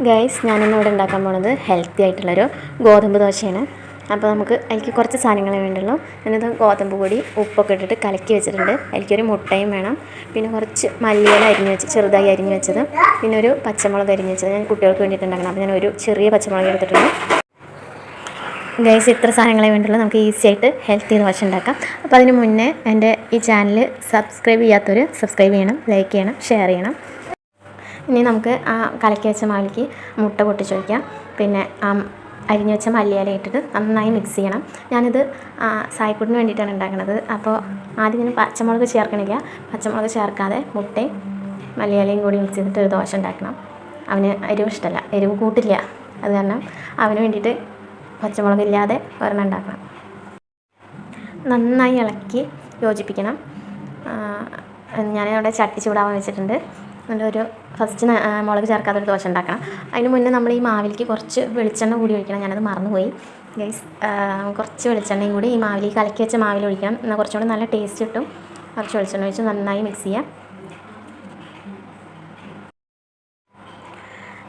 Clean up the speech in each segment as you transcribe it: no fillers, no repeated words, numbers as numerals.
Guys, ഞാനിന്നിവിടെ ഉണ്ടാക്കാൻ പോകുന്നത് ഹെൽത്തി ആയിട്ടുള്ളൊരു ഗോതമ്പ് ദോശയാണ്. അപ്പോൾ നമുക്ക് അതിലേക്ക് കുറച്ച് സാധനങ്ങളെ വേണ്ടുള്ളൂ. എന്നിട്ട് ഗോതമ്പ് പൊടി ഉപ്പൊക്കെ ഇട്ടിട്ട് കലക്കി വെച്ചിട്ടുണ്ട്. അതിലേക്കൊരു മുട്ടയും വേണം. പിന്നെ കുറച്ച് മല്ലിയില അരിഞ്ഞ് വെച്ച് ചെറുതായി അരിഞ്ഞ് വെച്ചത്, പിന്നെ ഒരു പച്ചമുളക് അരിഞ്ഞ് വെച്ചത്. ഞാൻ കുട്ടികൾക്ക് വേണ്ടിയിട്ടുണ്ടാക്കണം. അപ്പോൾ ഞാൻ ഒരു ചെറിയ പച്ചമുളക് എടുത്തിട്ടുണ്ട്. ഗൈസ്, ഇത്ര സാധനങ്ങളെ വേണ്ടുള്ളൂ. നമുക്ക് ഈസി ആയിട്ട് ഹെൽത്തി ദോശ ഉണ്ടാക്കാം. അപ്പോൾ അതിന് മുന്നേ എൻ്റെ ഈ ചാനൽ സബ്സ്ക്രൈബ് ചെയ്യാത്തവർ സബ്സ്ക്രൈബ് ചെയ്യണം, ലൈക്ക് ചെയ്യണം, ഷെയർ ചെയ്യണം. ഇനി നമുക്ക് ആ കലക്കി വെച്ച മാവിലേക്ക് മുട്ട പൊട്ടിച്ചൊഴിക്കാം. പിന്നെ അരിഞ്ഞു വെച്ച മല്ലിയില ഇട്ടിട്ട് നന്നായി മിക്സ് ചെയ്യണം. ഞാനിത് സായിക്കുട്ടിന് വേണ്ടിയിട്ടാണ് ഉണ്ടാക്കുന്നത്. അപ്പോൾ ആദ്യം ഞാൻ പച്ചമുളക് ചേർക്കണില്ല. പച്ചമുളക് ചേർക്കാതെ മുട്ടയും മല്ലിയിലയും കൂടി മിക്സ് ചെയ്തിട്ട് ഒരു ദോശ ഉണ്ടാക്കണം. അവന് എരിവ് ഇഷ്ടമല്ല, എരിവ് കൂട്ടില്ല. അത് കാരണം അവന് വേണ്ടിയിട്ട് പച്ചമുളകില്ലാതെ ഒരെണ്ണം ഉണ്ടാക്കണം. നന്നായി ഇളക്കി യോജിപ്പിക്കണം. ഞാനവിടെ ചട്ടി ചൂടാവാൻ വെച്ചിട്ടുണ്ട്. എന്നിട്ടൊരു ഫസ്റ്റ് മുളക് ചേർക്കാത്തൊരു ദോശ ഉണ്ടാക്കണം. അതിന് മുന്നേ നമ്മൾ ഈ മാവിലേക്ക് കുറച്ച് വെളിച്ചെണ്ണ കൂടി ഒഴിക്കണം. ഞാനത് മറന്നുപോയി ഗൈസ്. കുറച്ച് വെളിച്ചെണ്ണയും കൂടി ഈ മാവിൽ, ഈ കലക്കി വെച്ച മാവിൽ ഒഴിക്കണം. എന്നാൽ കുറച്ചുകൂടി നല്ല ടേസ്റ്റ് കിട്ടും. കുറച്ച് വെളിച്ചെണ്ണ ഒഴിച്ച് നന്നായി മിക്സ് ചെയ്യാം.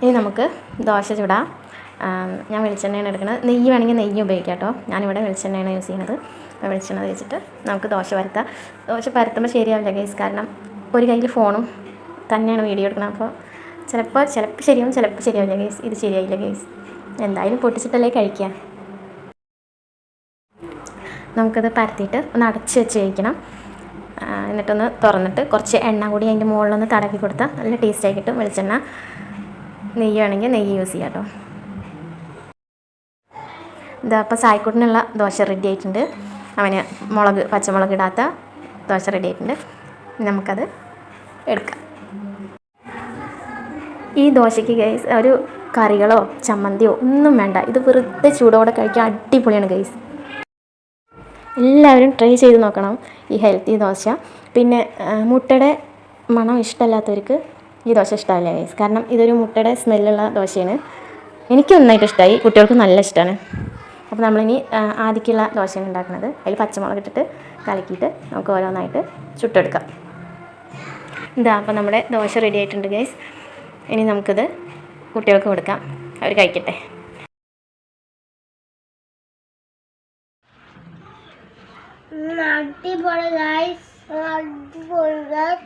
ഇനി നമുക്ക് ദോശ ചൂടാം. ഞാൻ വെളിച്ചെണ്ണയാണ് എടുക്കുന്നത്. നെയ്യ് വേണമെങ്കിൽ നെയ്യ് ഉപയോഗിക്കാം കേട്ടോ. ഞാനിവിടെ വെളിച്ചെണ്ണയാണ് യൂസ് ചെയ്യുന്നത്. അപ്പോൾ വെളിച്ചെണ്ണ തേച്ചിട്ട് നമുക്ക് ദോശ പരത്താം. ദോശ പരത്തുമ്പോൾ ശരിയാവില്ല ഗൈസ്, കാരണം ഒരു കയ്യിൽ ഫോണും തന്നെയാണ് വീഡിയോ എടുക്കണം. അപ്പോൾ ചിലപ്പോൾ ശരിയാവും, ചിലപ്പോൾ ശരിയാവില്ല ഗൈസ്. ഇത് ശരിയായില്ല ഗൈസ്. എന്തായാലും പൊട്ടിച്ചിട്ടല്ലേ കഴിക്കുക. നമുക്കത് പരത്തിയിട്ട് ഒന്ന് അടച്ച് വെച്ച് കഴിക്കണം. എന്നിട്ടൊന്ന് തുറന്നിട്ട് കുറച്ച് എണ്ണ കൂടി അതിൻ്റെ മുകളിലൊന്ന് തടവി കൊടുത്താൽ നല്ല ടേസ്റ്റായി കിട്ടും. വെളിച്ചെണ്ണ, നെയ്യ് വേണമെങ്കിൽ നെയ്യ് യൂസ് ചെയ്യാം കേട്ടോ. ഇതാ അപ്പോൾ സായിക്കുട്ടിനുള്ള ദോശ റെഡി ആയിട്ടുണ്ട്. അവന് പച്ചമുളക് ഇടാത്ത ദോശ റെഡി ആയിട്ടുണ്ട്. നമുക്കത് എടുക്കാം. ഈ ദോശയ്ക്ക് ഗൈസ് ഒരു കറികളോ ചമ്മന്തിയോ ഒന്നും വേണ്ട. ഇത് വെറുതെ ചൂടോടെ കഴിക്കാൻ അടിപൊളിയാണ് ഗൈസ്. എല്ലാവരും ട്രൈ ചെയ്ത് നോക്കണം ഈ ഹെൽത്തി ദോശ. പിന്നെ മുട്ടയുടെ മണം ഇഷ്ടമല്ലാത്തവർക്ക് ഈ ദോശ ഇഷ്ടമല്ല ഗൈസ്, കാരണം ഇതൊരു മുട്ടയുടെ സ്മെല്ലുള്ള ദോശയാണ്. എനിക്ക് നന്നായിട്ട് ഇഷ്ടമായി, കുട്ടികൾക്ക് നല്ല ഇഷ്ടമാണ്. അപ്പോൾ നമ്മളിനി ആദ്യക്കുള്ള ദോശയാണ് ഉണ്ടാക്കുന്നത്. അതിൽ പച്ചമുളക് ഇട്ടിട്ട് കലക്കിയിട്ട് നമുക്ക് ഓരോന്നായിട്ട് ചുട്ടെടുക്കാം. ഇതാ അപ്പോൾ നമ്മുടെ ദോശ റെഡി ആയിട്ടുണ്ട് ഗൈസ്. ഇനി നമുക്കിത് കുട്ടികൾക്ക് കൊടുക്കാം, അവർ കഴിക്കട്ടെ. അടിപൊളി ഗൈസ്, അടിപൊളി ഗൈസ്.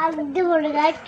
അടിപൊളി ഗൈസ്.